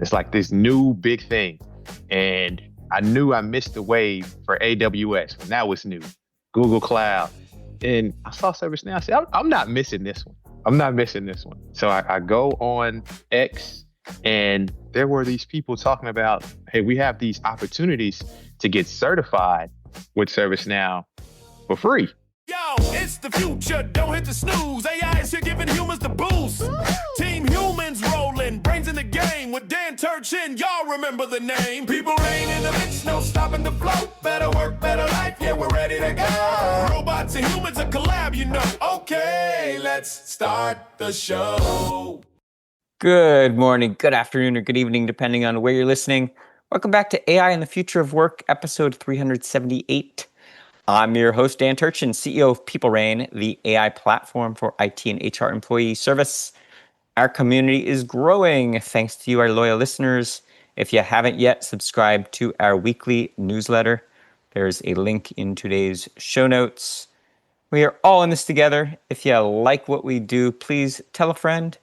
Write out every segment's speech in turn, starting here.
It's like this new big thing. And I knew I missed the wave for AWS, but now it's new. Google Cloud. And I saw ServiceNow. I said, I'm not missing this one. I'm not missing this one. So I go on X, and there were these people talking about, hey, we have these opportunities to get certified with ServiceNow for free. Yo, it's the future, don't hit the snooze. AI is here giving humans the boost. Team Humans rolling, brains in the game with Dan Turchin. Y'all remember the name. People reign in the mix, no stopping the flow. Better work, better life, yeah, we're ready to go. Robots and humans, a collab, you know. Okay, let's start the show. Good morning, good afternoon, or good evening, depending on where you're listening. Welcome back to AI and the Future of Work, episode 378. I'm your host, Dan Turchin, CEO of PeopleRain, the AI platform for IT and HR employee service. Our community is growing thanks to you, our loyal listeners. If you haven't yet subscribed to our weekly newsletter, there's a link in today's show notes. We are all in this together. If you like what we do, please tell a friend.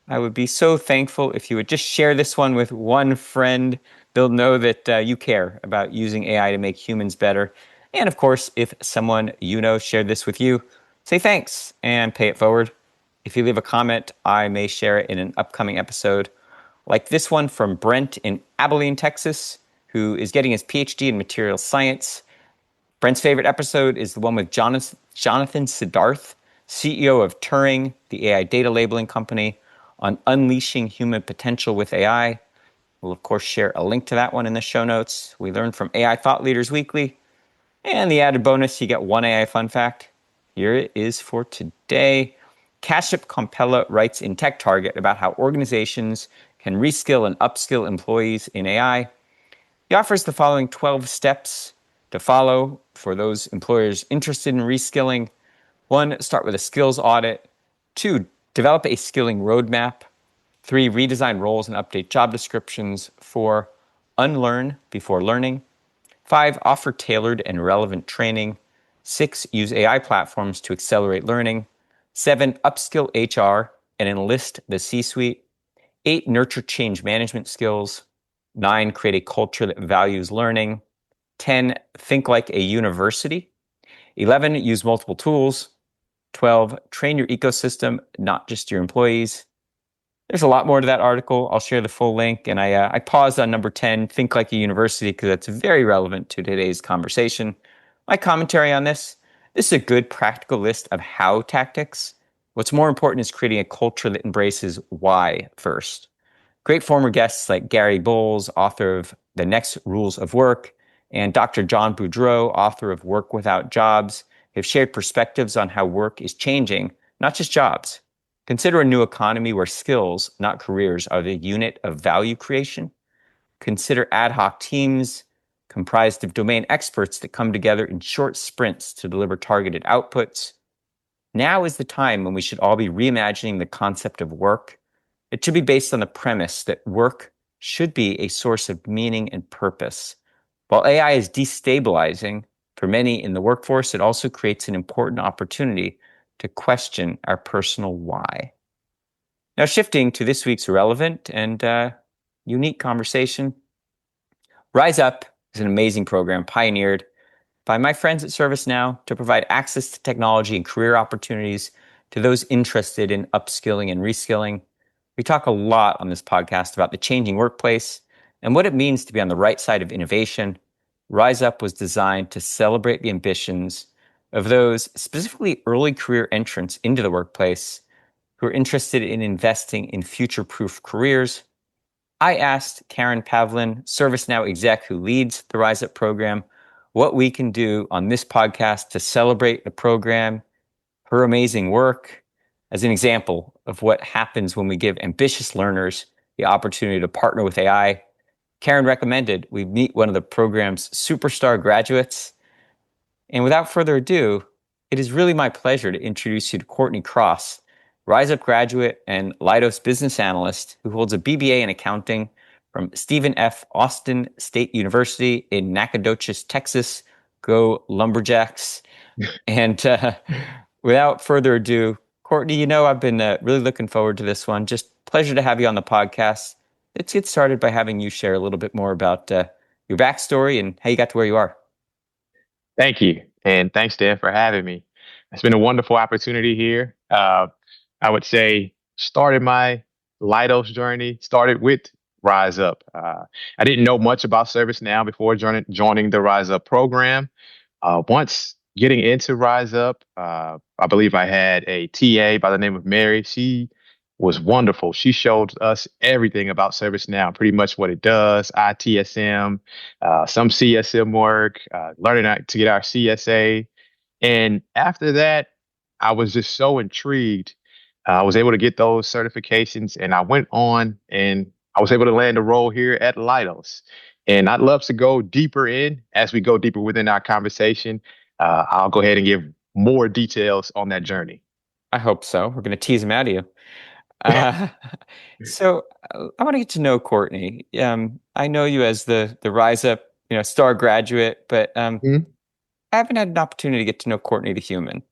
I would be so thankful if you would just share this one with one friend. They'll know that you care about using AI to make humans better. And of course, if someone you know shared this with you, say thanks and pay it forward. If you leave a comment, I may share it in an upcoming episode, like this one from Brent in Abilene, Texas, who is getting his PhD in material science. Brent's favorite episode is the one with Jonathan Siddharth, CEO of Turing, the AI data labeling company, on unleashing human potential with AI. We'll, of course, share a link to that one in the show notes. We learn from AI Thought Leaders Weekly. And the added bonus, you get one AI fun fact. Here it is for today. Kaship Kompella writes in Tech Target about how organizations can reskill and upskill employees in AI. He offers the following 12 steps to follow for those employers interested in reskilling. 1, start with a skills audit. 2, develop a skilling roadmap. 3, redesign roles and update job descriptions. 4, unlearn before learning. 5, offer tailored and relevant training. 6, use AI platforms to accelerate learning. 7, upskill HR and enlist the C-suite. 8, nurture change management skills. 9, create a culture that values learning. 10, think like a university. 11, use multiple tools. 12, train your ecosystem, not just your employees. There's a lot more to that article. I'll share the full link. And I paused on number 10, think like a university, because that's very relevant to today's conversation. My commentary on this is a good practical list of how tactics. What's more important is creating a culture that embraces why first. Great former guests like Gary Bowles, author of The Next Rules of Work, and Dr. John Boudreau, author of Work Without Jobs, have shared perspectives on how work is changing, not just jobs. Consider a new economy where skills, not careers, are the unit of value creation. Consider ad hoc teams comprised of domain experts that come together in short sprints to deliver targeted outputs. Now is the time when we should all be reimagining the concept of work. It should be based on the premise that work should be a source of meaning and purpose. While AI is destabilizing for many in the workforce, it also creates an important opportunity to question our personal why. Now, shifting to this week's relevant and unique conversation. RiseUp is an amazing program pioneered by my friends at ServiceNow to provide access to technology and career opportunities to those interested in upskilling and reskilling. We talk a lot on this podcast about the changing workplace and what it means to be on the right side of innovation. RiseUp was designed to celebrate the ambitions of those specifically early career entrants into the workplace who are interested in investing in future-proof careers. I asked Karen Pavlin, ServiceNow exec who leads the RiseUp program, what we can do on this podcast to celebrate the program, her amazing work, as an example of what happens when we give ambitious learners the opportunity to partner with AI. Karen recommended we meet one of the program's superstar graduates. And without further ado, it is really my pleasure to introduce you to Kourtney Cross, RiseUp graduate and Leidos business analyst who holds a BBA in accounting from Stephen F. Austin State University in Nacogdoches, Texas. Go Lumberjacks. And without further ado, Kourtney, you know I've been really looking forward to this one. Just pleasure to have you on the podcast. let's get started by having you share a little bit more about your backstory and how you got to where you are. Thank you. And thanks, Dan, for having me. It's been a wonderful opportunity here. I would say started my Leidos journey, started with RiseUp. I didn't know much about ServiceNow before joining the RiseUp program. Once getting into RiseUp, I believe I had a TA by the name of Mary. She was wonderful. She showed us everything about ServiceNow, pretty much what it does, ITSM, some CSM work, learning to get our CSA. And after that, I was just so intrigued. I was able to get those certifications and I went on and I was able to land a role here at Leidos. And I'd love to go deeper in as we go deeper within our conversation. I'll go ahead and give more details on that journey. I hope so. We're going to tease them out of you. So I want to get to know Kourtney. I know you as the RiseUp, star graduate, but Mhm. I haven't had an opportunity to get to know Kourtney the human.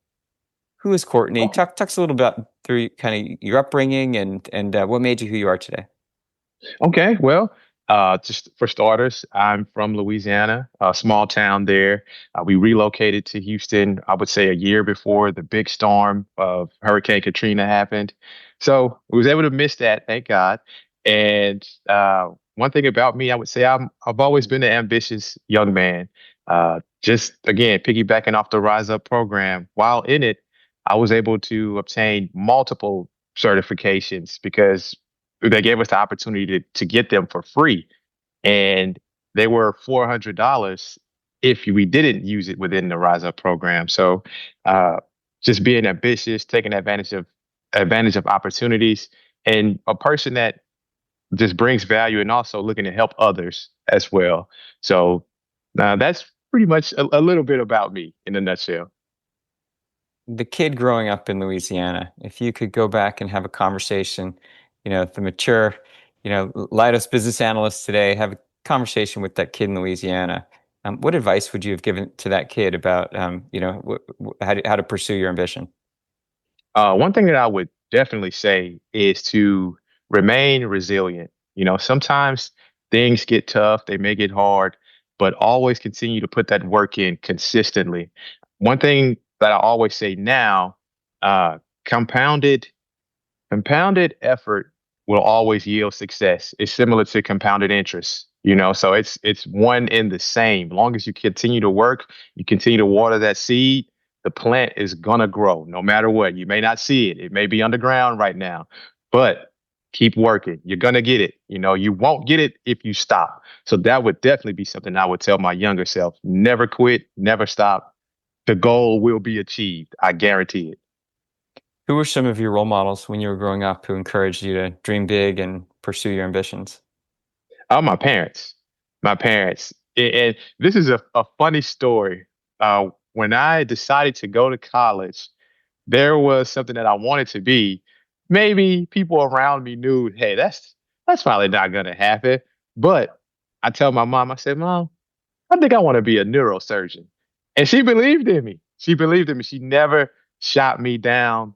Who is Kourtney? Talk to us a little about through kind of your upbringing and what made you who you are today. Okay, well, just for starters, I'm from Louisiana, a small town there. We relocated to Houston, I would say a year before the big storm of Hurricane Katrina happened. So we was able to miss that, thank God. And one thing about me, I would say I've always been an ambitious young man. Just again, piggybacking off the Rise Up program, while in it, I was able to obtain multiple certifications because they gave us the opportunity to get them for free. And they were $400 if we didn't use it within the Rise Up program. So just being ambitious, taking advantage of opportunities, and a person that just brings value and also looking to help others as well. So that's pretty much a little bit about me in a nutshell. The kid growing up in Louisiana, if you could go back and have a conversation, the mature, Leidos business analyst today, have a conversation with that kid in Louisiana, what advice would you have given to that kid about, how to pursue your ambition? One thing that I would definitely say is to remain resilient. Sometimes things get tough, they may get hard, but always continue to put that work in consistently. One thing that I always say now, uh, compounded compounded effort will always yield success. It's similar to compounded interest, so it's one in the same. Long as you continue to work, you continue to water that seed, the plant is gonna grow no matter what. You may not see it. It may be underground right now, but keep working. You're gonna get it. You won't get it if you stop. So that would definitely be something I would tell my younger self. Never quit, never stop. The goal will be achieved. I guarantee it. Who were some of your role models when you were growing up who encouraged you to dream big and pursue your ambitions? Oh, my parents. My parents. And this is a funny story. When I decided to go to college, there was something that I wanted to be. Maybe people around me knew, hey, that's probably not gonna happen. But I tell my mom, I said, Mom, I think I want to be a neurosurgeon. And she believed in me. She believed in me. She never shot me down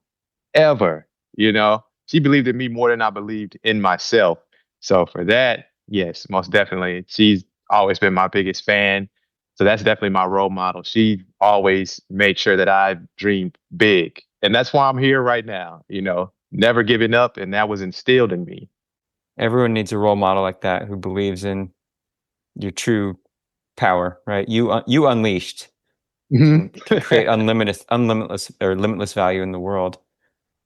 ever. She believed in me more than I believed in myself. So for that, yes, most definitely. She's always been my biggest fan. So that's definitely my role model. She always made sure that I dreamed big. And that's why I'm here right now, never giving up. And that was instilled in me. Everyone needs a role model like that who believes in your true power, right? You unleashed can create unlimitless or limitless value in the world.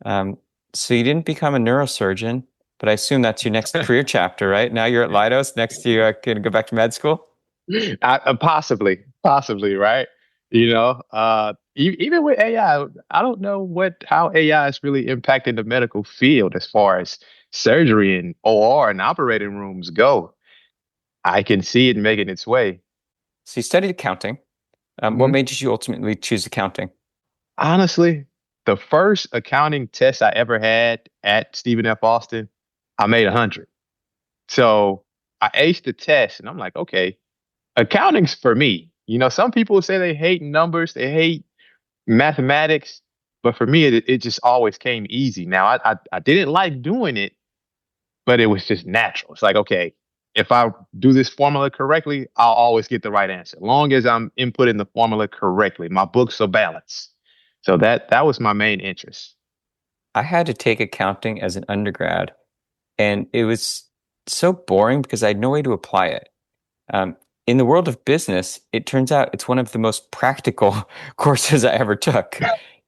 So you didn't become a neurosurgeon, but I assume that's your next career chapter, right? Now you're at Leidos. Next, you going to go back to med school? Possibly, right? Even with AI, I don't know how AI is really impacting the medical field as far as surgery and OR and operating rooms go. I can see it making its way. So you studied accounting. What made you ultimately choose accounting? Honestly, the first accounting test I ever had at Stephen F. Austin, I made 100. So I aced the test, and I'm like, okay, accounting's for me. Some people say they hate numbers, they hate mathematics, but for me, it just always came easy. Now, I didn't like doing it, but it was just natural. It's like, okay, if I do this formula correctly, I'll always get the right answer. Long as I'm inputting the formula correctly, my books are balanced. So that was my main interest. I had to take accounting as an undergrad, and it was so boring because I had no way to apply it. Um, in the world of business, it turns out it's one of the most practical courses I ever took.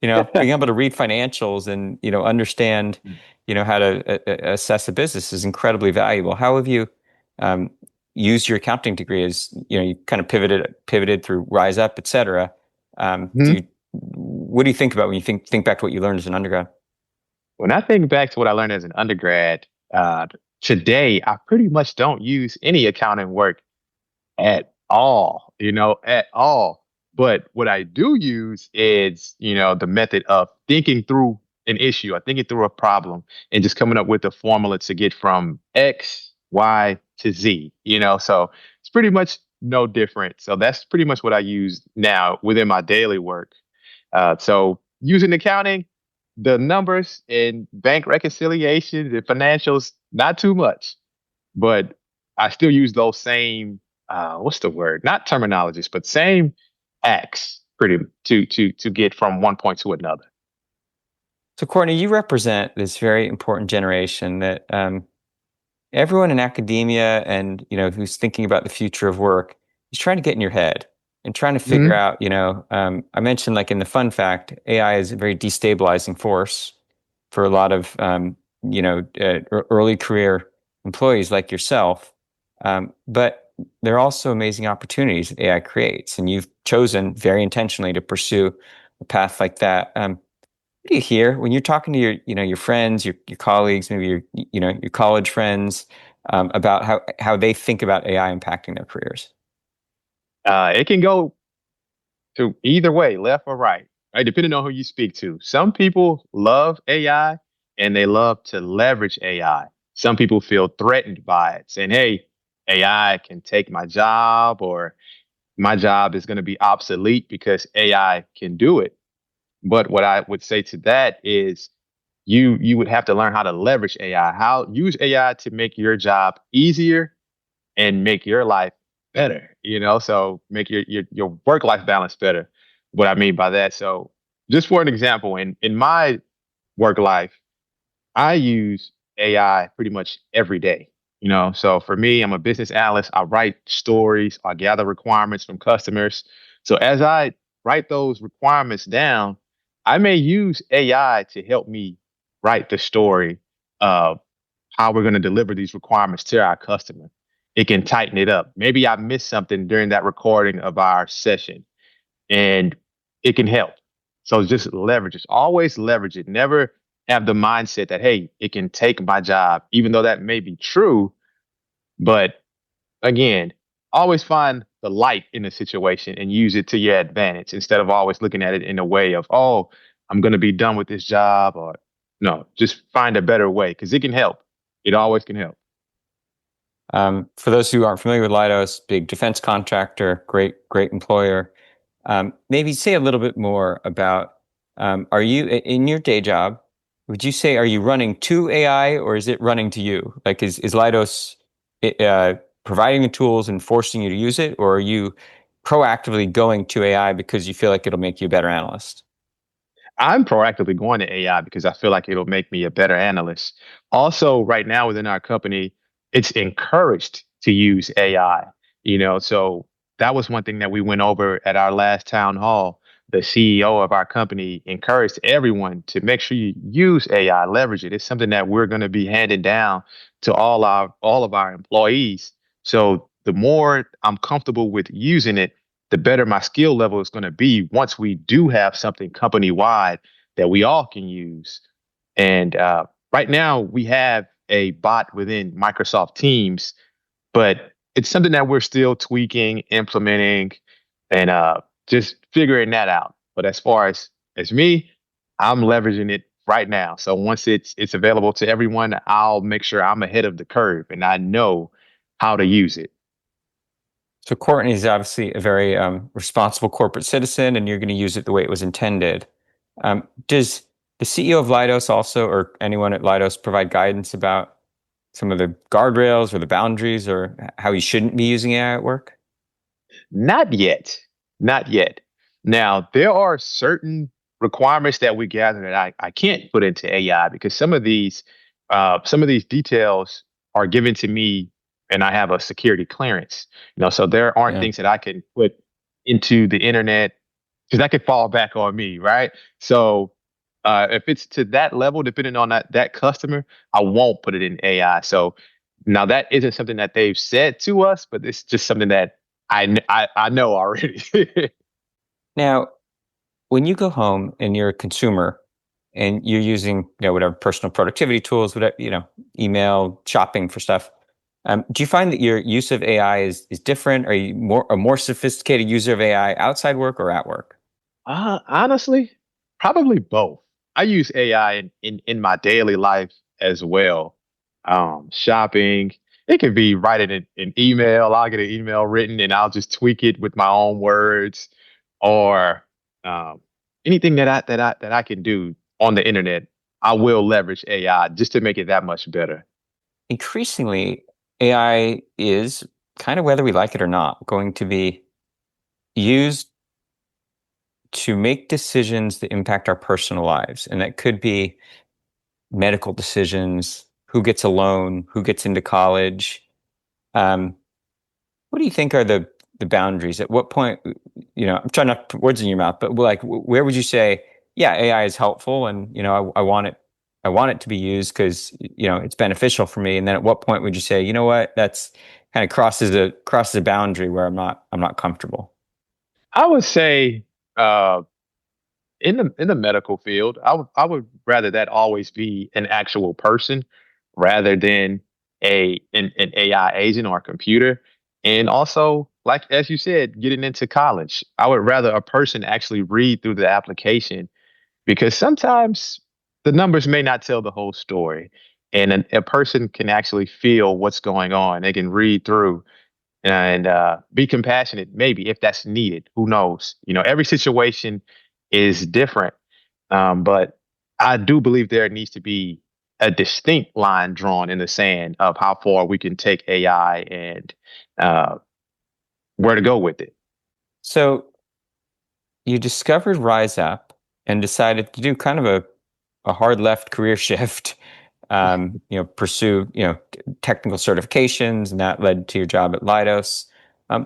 Being able to read financials and, understand, how to assess a business is incredibly valuable. How have you um, used your accounting degree as, you kind of pivoted through RiseUp, et cetera? What do you think about when you think back to what you learned as an undergrad? When I think back to what I learned as an undergrad, today I pretty much don't use any accounting work at all, at all. But what I do use is, the method of thinking through an issue or thinking through a problem and just coming up with a formula to get from X, Y to Z, So it's pretty much no different. So that's pretty much what I use now within my daily work. So using accounting, the numbers and bank reconciliations and financials, not too much, but I still use those same what's the word? Not terminologies, but same acts pretty to get from one point to another. So, Kourtney, you represent this very important generation that everyone in academia and who's thinking about the future of work is trying to get in your head and trying to figure out. I mentioned, like, in the fun fact, AI is a very destabilizing force for a lot of early career employees like yourself. But there are also amazing opportunities that AI creates, and you've chosen very intentionally to pursue a path like that. What do you hear when you're talking to your friends, your colleagues, maybe your college friends, about how they think about AI impacting their careers? It can go to either way, left or right, depending on who you speak to. Some people love AI and they love to leverage AI. Some people feel threatened by it, saying, "Hey, AI can take my job, or my job is going to be obsolete because AI can do it." But what I would say to that is you would have to learn how to leverage AI, how use AI to make your job easier and make your life better, so make your work life balance better. What I mean by that, so just for an example, in my work life, I use AI pretty much every day. So for me, I'm a business analyst. I write stories, I gather requirements from customers. So as I write those requirements down, I may use AI to help me write the story of how we're going to deliver these requirements to our customer. It can tighten it up. Maybe I missed something during that recording of our session, and it can help. So just leverage it. Always leverage it. Never have the mindset that, hey, it can take my job, even though that may be true. But again, always find the light in the situation and use it to your advantage instead of always looking at it in a way of, oh, I'm going to be done with this job. Or no, just find a better way because it can help. It always can help. For those who aren't familiar with Leidos, big defense contractor, great employer. Maybe say a little bit more about, are you in your day job? Would you say, are you running to AI or is it running to you? Like, is Leidos providing the tools and forcing you to use it, or are you proactively going to AI because you feel like it'll make you a better analyst? I'm proactively going to AI because I feel like it'll make me a better analyst. Also, right now within our company, it's encouraged to use AI, so that was one thing that we went over at our last town hall. The CEO of our company encouraged everyone to make sure you use AI, leverage it. It's something that we're going to be handing down to all of our employees. So the more I'm comfortable with using it, the better my skill level is going to be once we do have something company wide that we all can use. And right now we have a bot within Microsoft Teams, but it's something that we're still tweaking, implementing, and just figuring that out. But as far as me, I'm leveraging it right now. So once it's available to everyone, I'll make sure I'm ahead of the curve and I know how to use it. So Kourtney is obviously a very responsible corporate citizen, and you're going to use it the way it was intended. Does the CEO of Leidos also, or anyone at Leidos, provide guidance about some of the guardrails or the boundaries or how you shouldn't be using AI at work? Not yet. Not yet. Now, there are certain requirements that we gather that I can't put into AI because some of these details are given to me and I have a security clearance. So there aren't Yeah. things that I can put into the internet because that could fall back on me, right? So if it's to that level, depending on that customer, I won't put it in AI. So now that isn't something that they've said to us, but it's just something that I know already. Now, when you go home and you're a consumer and you're using, whatever personal productivity tools, whatever, email, shopping for stuff, do you find that your use of AI is different? Are you a more sophisticated user of AI outside work or at work? Honestly, probably both. I use AI in my daily life as well. Shopping, it could be writing an email. I'll get an email written and I'll just tweak it with my own words, or um, anything that I can do on the internet. I will leverage AI just to make it that much better. Increasingly, AI is kind of, whether we like it or not, going to be used to make decisions that impact our personal lives. And that could be medical decisions, who gets a loan, who gets into college. Um, what do you think are the boundaries? At what point, I'm trying not to put words in your mouth, but like, where would you say, yeah, AI is helpful and, I want it to be used because, it's beneficial for me. And then at what point would you say, you know what, that's kind of crosses a boundary where I'm not comfortable? I would say uh, in the medical field, I would rather that always be an actual person rather than an AI agent or a computer. And also, like as you said, getting into college, I would rather a person actually read through the application because sometimes the numbers may not tell the whole story, and a person can actually feel what's going on. They can read through and be compassionate, maybe if that's needed. Who knows? Every situation is different, but I do believe there needs to be a distinct line drawn in the sand of how far we can take AI and uh, where to go with it. So you discovered RiseUp and decided to do kind of a hard left career shift, pursue, technical certifications, and that led to your job at Leidos.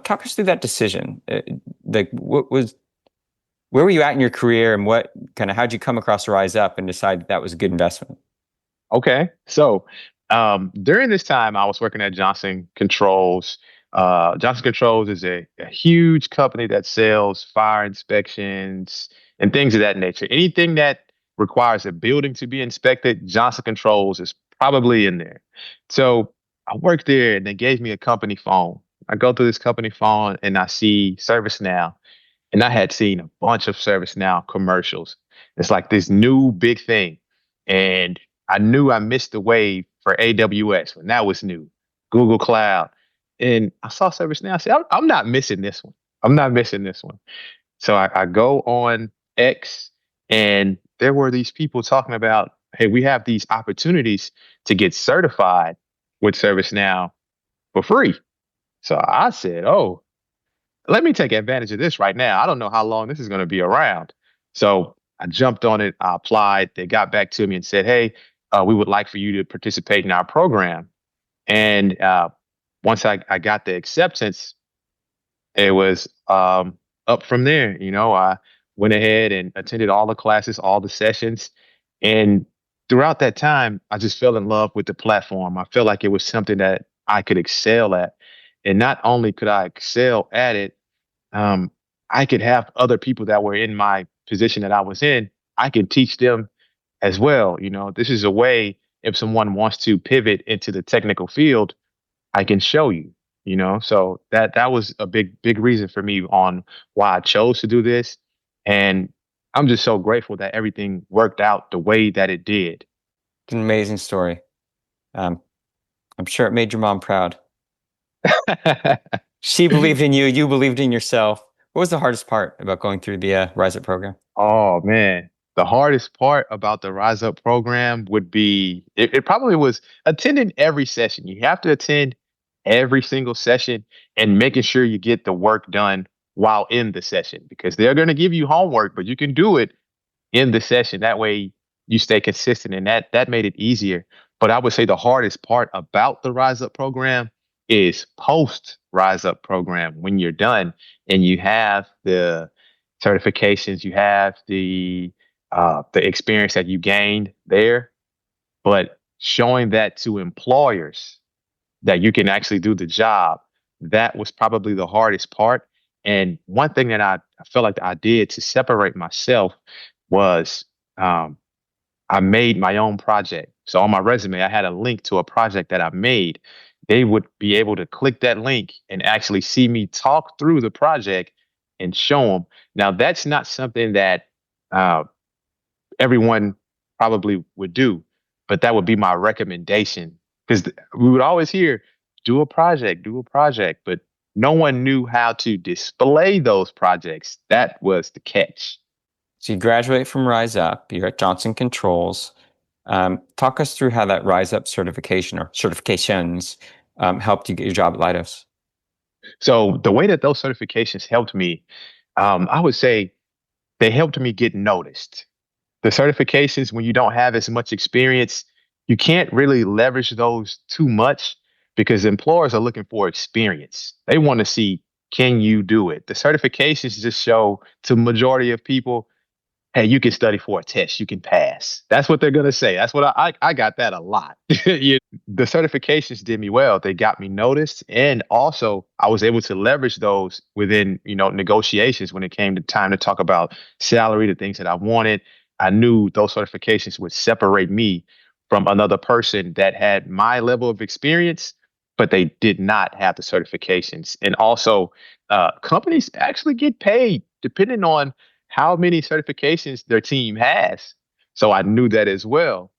Talk us through that decision. Where were you at in your career and how'd you come across RiseUp and decide that was a good investment? Okay. So during this time, I was working at Johnson Controls. Johnson Controls is a huge company that sells fire inspections and things of that nature. Anything that requires a building to be inspected, Johnson Controls is probably in there. So I worked there and they gave me a company phone. I go through this company phone and I see ServiceNow. And I had seen a bunch of ServiceNow commercials. It's like this new big thing. And I knew I missed the wave for AWS when that was new, Google Cloud. And I saw ServiceNow. I said, I'm not missing this one. I'm not missing this one. So I go on X and there were these people talking about, hey, we have these opportunities to get certified with ServiceNow for free. So I said, oh, let me take advantage of this right now. I don't know how long this is going to be around. So I jumped on it. I applied. They got back to me and said, hey, we would like for you to participate in our program. And once I got the acceptance, it was up from there. I went ahead and attended all the classes, all the sessions. And throughout that time, I just fell in love with the platform. I felt like it was something that I could excel at. And not only could I excel at it, um, I could have other people that were in my position that I was in. I could teach them as well. This is a way if someone wants to pivot into the technical field, I can show you. So that was a big reason for me on why I chose to do this, and I'm just so grateful that everything worked out the way that it did. It's an amazing story. I'm sure it made your mom proud. She believed in you. You believed in yourself. What was the hardest part about going through the RiseUp program? Oh man, The hardest part about the Rise Up program would be it probably was attending every session. You have to attend every single session and making sure you get the work done while in the session because they're going to give you homework, but you can do it in the session. That way you stay consistent and that made it easier. But I would say the hardest part about the Rise Up program is post Rise Up program when you're done and you have the certifications, you have the experience that you gained there, but showing that to employers that you can actually do the job, that was probably the hardest part. And one thing that I felt like I did to separate myself was I made my own project. So on my resume, I had a link to a project that I made. They would be able to click that link and actually see me talk through the project and show them. Now, that's not something that everyone probably would do, but that would be my recommendation because we would always hear, do a project, but no one knew how to display those projects. That was the catch. So you graduate from RiseUp, you're at Johnson Controls. Talk us through how that RiseUp certification or certifications helped you get your job at Leidos. So the way that those certifications helped me, I would say they helped me get noticed. The certifications, when you don't have as much experience, you can't really leverage those too much because employers are looking for experience. They want to see, can you do it? The certifications just show to majority of people, hey, you can study for a test, you can pass. That's what they're going to say. That's what I got that a lot. The certifications did me well. They got me noticed. And also I was able to leverage those within, negotiations when it came to time to talk about salary, the things that I wanted. I knew those certifications would separate me from another person that had my level of experience, but they did not have the certifications. And also, companies actually get paid depending on how many certifications their team has. So I knew that as well,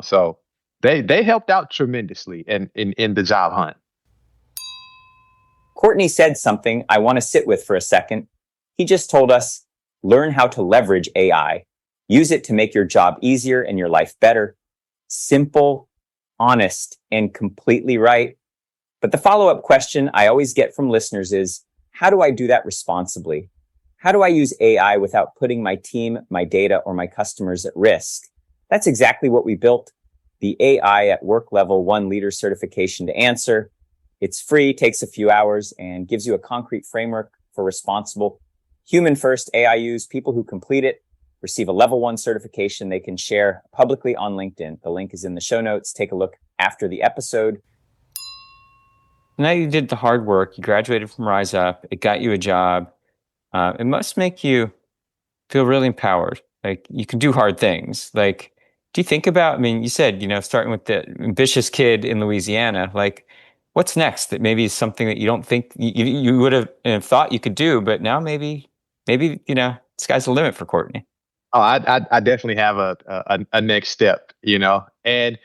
so they helped out tremendously in the job hunt. Kourtney said something I want to sit with for a second. He just told us, learn how to leverage AI. Use it to make your job easier and your life better. Simple, honest, and completely right. But the follow-up question I always get from listeners is, how do I do that responsibly? How do I use AI without putting my team, my data, or my customers at risk? That's exactly what we built the AI at Work Level 1 Leader certification to answer. It's free, takes a few hours, and gives you a concrete framework for responsible human-first AI use. People who complete it receive a level 1 certification they can share publicly on LinkedIn. The link is in the show notes. Take a look after the episode. Now you did the hard work. You graduated from RiseUp. It got you a job. It must make you feel really empowered. Like you can do hard things. Like, do you think about, you said, starting with the ambitious kid in Louisiana, like what's next that maybe is something that you don't think you would have thought you could do, but now maybe, sky's the limit for Kourtney. Oh, I definitely have a next step, and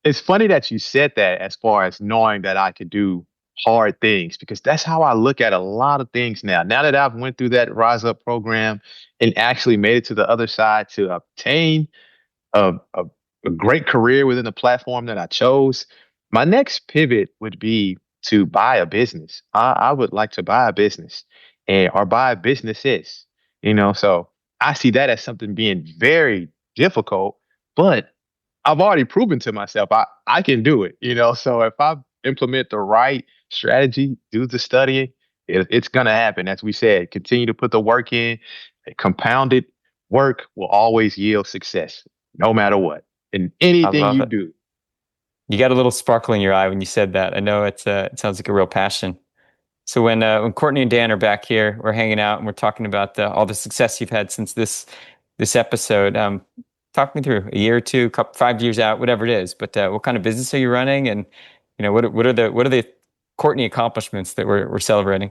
it's funny that you said that as far as knowing that I could do hard things, because that's how I look at a lot of things now. Now that I've went through that Rise Up program and actually made it to the other side to obtain a great career within the platform that I chose, my next pivot would be to buy a business. I would like to buy a business or buy businesses, so I see that as something being very difficult, but I've already proven to myself I can do it, So if I implement the right strategy, do the studying, it's going to happen. As we said, continue to put the work in. Compounded work will always yield success, no matter what. In anything you do. You got a little sparkle in your eye when you said that. I know it sounds like a real passion. So when Kourtney and Dan are back here, we're hanging out and we're talking about all the success you've had since this episode. Talk me through a year or two, 5 years out, whatever it is. But what kind of business are you running, and what are the Kourtney accomplishments that we're celebrating?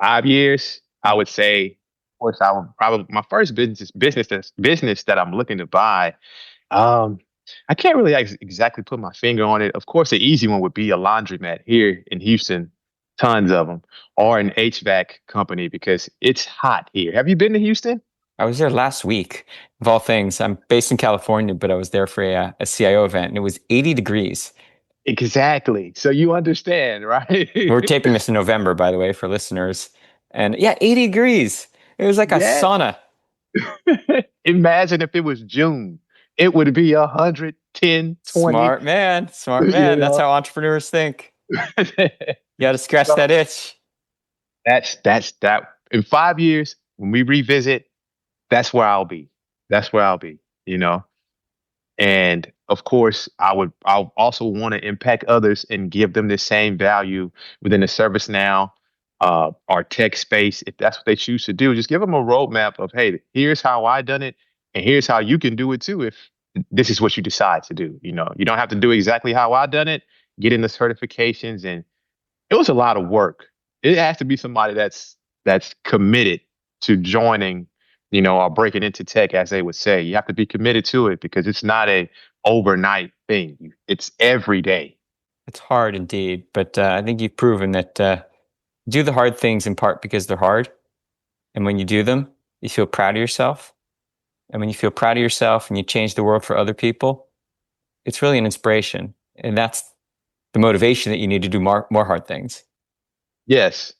5 years, I would say. Of course, I would probably my first business that I'm looking to buy. I can't really exactly put my finger on it. Of course, the easy one would be a laundromat here in Houston. Tons of them, or an HVAC company because it's hot here. Have you been to Houston? I was there last week, of all things. I'm based in California, but I was there for a CIO event, and it was 80 degrees. Exactly. So you understand, right? We're taping this in November, by the way, for listeners. And yeah, 80 degrees. It was like a Yeah. sauna. Imagine if it was June, it would be 110, 20. Smart man. Smart You man. That's know, how entrepreneurs think. You got to scratch so that itch. that's that. In 5 years, when we revisit, that's where I'll be. That's where I'll be. You know, and of course, I'll also want to impact others and give them the same value within the ServiceNow or tech space. If that's what they choose to do, just give them a roadmap of, hey, here's how I done it, and here's how you can do it too. If this is what you decide to do, you don't have to do exactly how I done it. Get in the certifications, and it was a lot of work. It has to be somebody that's committed to joining, or breaking into tech, as they would say. You have to be committed to it because it's not a overnight thing. It's every day. It's hard indeed, but I think you've proven that do the hard things in part because they're hard. And when you do them, you feel proud of yourself. And when you feel proud of yourself and you change the world for other people, it's really an inspiration. And that's the motivation that you need to do more hard things. Yes,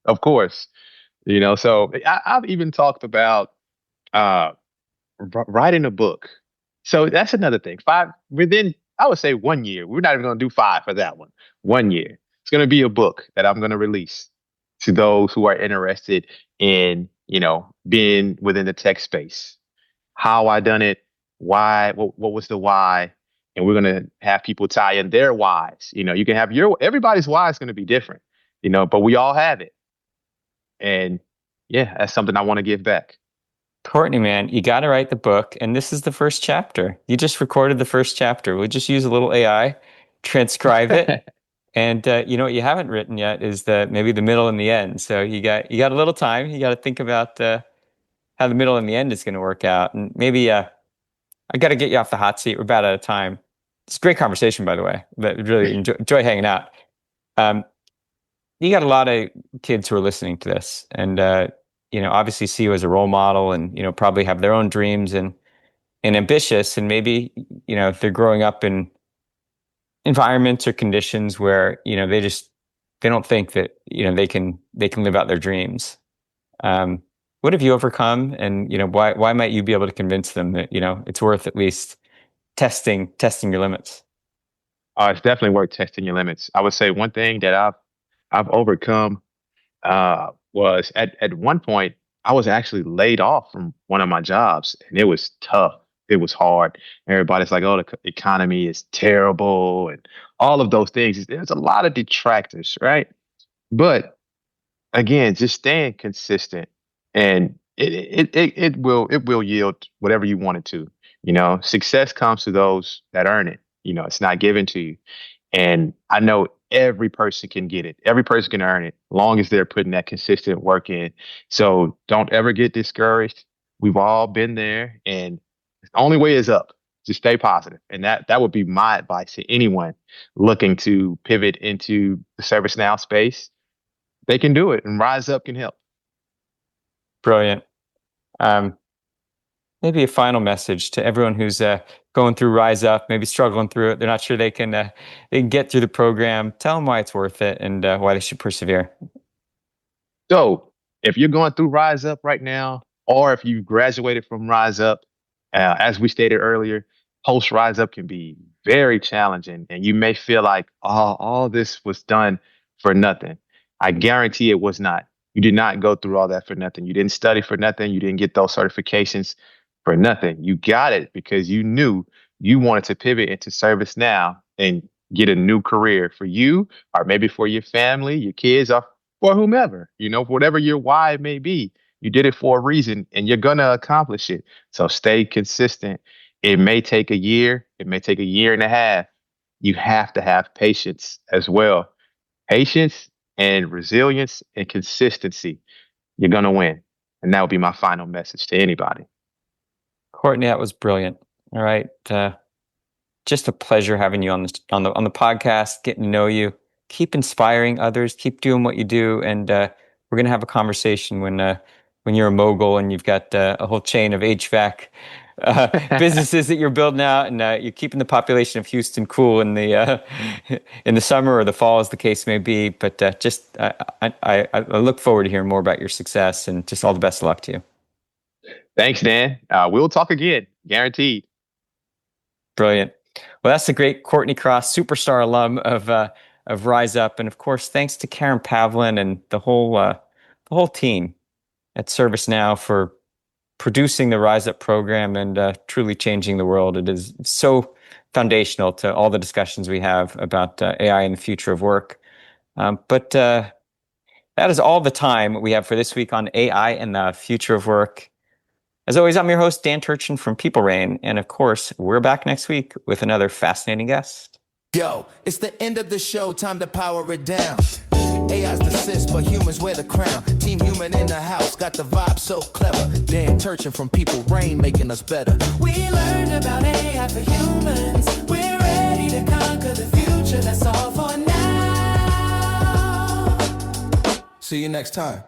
of course. So I've even talked about uh, writing a book. So that's another thing. Within, I would say 1 year. We're not even going to do five for that one. 1 year. It's going to be a book that I'm going to release to those who are interested in, being within the tech space. How I done it, why, what was the why, and we're going to have people tie in their whys. You can have everybody's why is going to be different, but we all have it. And yeah, that's something I want to give back. Kourtney, man, you got to write the book. And this is the first chapter. You just recorded the first chapter. We'll just use a little AI, transcribe it. And what you haven't written yet is maybe the middle and the end. So you got a little time. You got to think about how the middle and the end is going to work out. And maybe I got to get you off the hot seat. We're about out of time. It's a great conversation, by the way. But really enjoy hanging out. You got a lot of kids who are listening to this, and obviously see you as a role model, and probably have their own dreams and ambitious, and maybe if they're growing up in environments or conditions where they don't think that they can live out their dreams. What have you overcome, and why might you be able to convince them that it's worth at least testing your limits? It's definitely worth testing your limits. I would say one thing that I've overcome was at one point I was actually laid off from one of my jobs, and it was tough. It was hard. Everybody's like, "Oh, the economy is terrible," and all of those things. There's a lot of detractors, right? But again, just staying consistent, and it will yield whatever you want it to. Success comes to those that earn it. It's not given to you. And I know every person can get it. Every person can earn it, long as they're putting that consistent work in. So don't ever get discouraged. We've all been there, and the only way is up. Just stay positive. And that would be my advice to anyone looking to pivot into the ServiceNow space. They can do it, and RiseUp can help. Brilliant. Maybe a final message to everyone who's going through RiseUp, maybe struggling through it. They're not sure they can get through the program. Tell them why it's worth it and why they should persevere. So if you're going through RiseUp right now, or if you graduated from RiseUp, as we stated earlier, post RiseUp can be very challenging, and you may feel like, oh, all this was done for nothing. I guarantee it was not. You did not go through all that for nothing. You didn't study for nothing. You didn't get those certifications for nothing. You got it because you knew you wanted to pivot into ServiceNow and get a new career for you, or maybe for your family, your kids, or for whomever, whatever your why may be. You did it for a reason, and you're going to accomplish it. So stay consistent. It may take a year. It may take a year and a half. You have to have patience as well. Patience and resilience and consistency. You're going to win. And that would be my final message to anybody. Kourtney, that was brilliant. All right. Just a pleasure having you on the podcast, getting to know you. Keep inspiring others. Keep doing what you do. And we're going to have a conversation when when you're a mogul and you've got a whole chain of HVAC businesses that you're building out, and you're keeping the population of Houston cool in the summer or the fall, as the case may be. But I look forward to hearing more about your success, and just all the best of luck to you. Thanks, Dan. We'll talk again, guaranteed. Brilliant. Well, that's the great Kourtney Cross, superstar alum of RiseUp, and of course, thanks to Karen Pavlin and the whole team at ServiceNow for producing the RiseUp program and truly changing the world. It is so foundational to all the discussions we have about AI and the future of work. But that is all the time we have for this week on AI and the future of work. As always, I'm your host, Dan Turchin from PeopleRain. And of course, we're back next week with another fascinating guest. Yo, it's the end of the show, time to power it down. AI's the sis, but humans wear the crown. Team Human in the house, got the vibe so clever. Dan Turchin from PeopleRain, making us better. We learned about AI for humans. We're ready to conquer the future, that's all for now. See you next time.